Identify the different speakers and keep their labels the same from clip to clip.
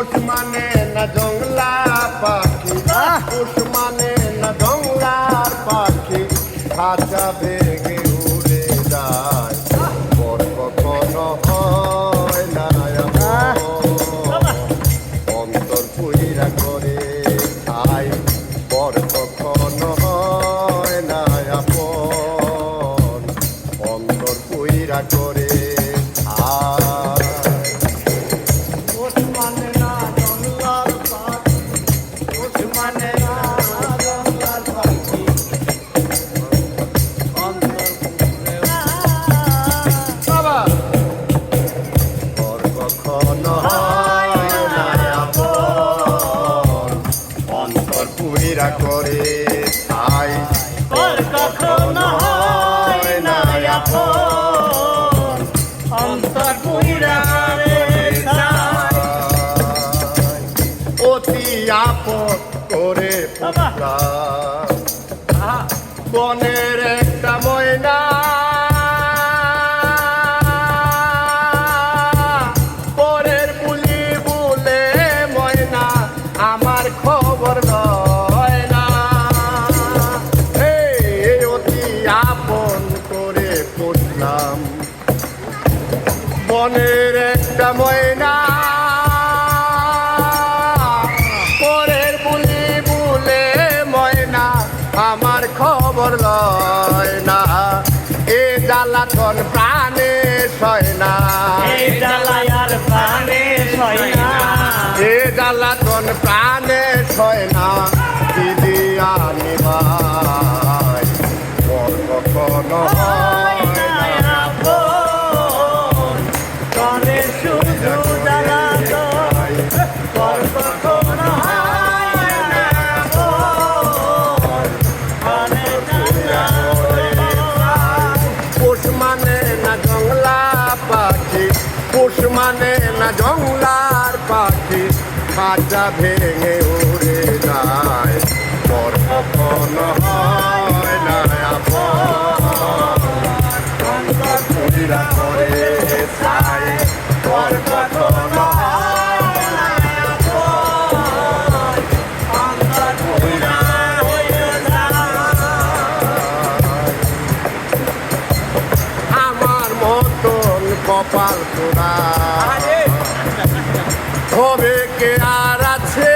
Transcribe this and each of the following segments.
Speaker 1: পোষ মানে না জংলা পাখি, পোষ মানে না জংলার পাখি, খাঁচা ভেঙে উড়ে যায়, পর কখনো হয় না অন্তর পুইরা করে খাই, পর কখনো হয় না আপন, অন্তর পুইরা করে পুইরা করে খাই,
Speaker 2: পর কখনো হয় না আপন, অন্তর পুইরা করে খাই।
Speaker 1: অতি আপন করে পুষলাম বনের একটা ময়না, পরের বুলি বলে ময়না আমার খবর লয় না। এই অতি আপন করে পুষলাম বনের একটা ময়না, পরের বুলি বলে ময়না আমার খবর লয় না। এ জ্বালাতন প্রাণে সয় না,
Speaker 2: এই জ্বালায় আর প্রাণে সয় না,
Speaker 1: এ জ্বালাতন প্রাণে সয় না। দিদি আমি ভাই পর কখনো
Speaker 2: হয় না আপন, করে শুধু জ্বালাতন, পর কখনো হয় না আপন, করে জ্বালাতন।
Speaker 1: পোষ মানে না জংলা পাখি, পোষ মানে না জংলার পাখি, খাঁচা ভেঙে উড়ে যায়, পর কখনো হয় না আপন, পুইরা করে খাই, পর কখনো হয় না আপন, অন্তর পুইরা হয়ে যায়। আমার মতন কপাল তোরা হবে কে আর আছে,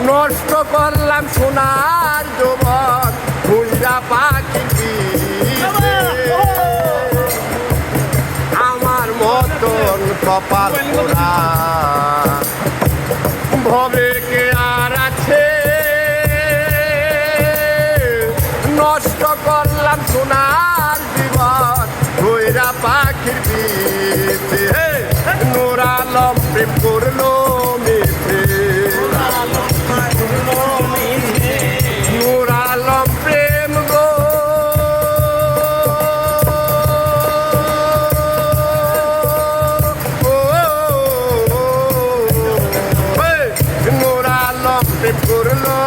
Speaker 1: নষ্ট করলাম সোনার যৌবন ভুইরা পাখি দিছে। আমার মতন কপাল তোরা ভবে কে আর আছে, নষ্ট করলাম সোনার জীবন ভৈরা পাখির বিছে। নোরালম প্রেম করলো মিথে, নোরালম প্রেম গো নোরালম প্রেম করলো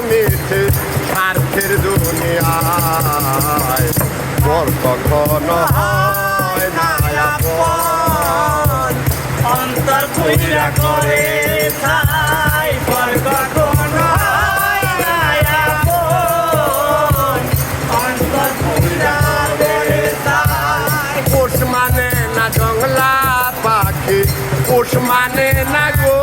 Speaker 1: মিথে, স্বার্থের দুনিয়ায় পর কখনো হয় না আপন,
Speaker 2: অন্তর পুইরা করে খাই, পর কখনো হয় না আপন, অন্তর পুইরা করে খাই।
Speaker 1: পোষ মানে না জংলা পাখি, পোষ মানে না গো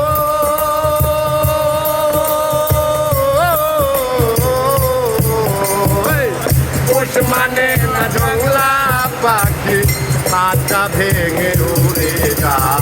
Speaker 1: পোষ মানে না জংলা পাখি, খাঁচা ভেঙে উড়ে যায়।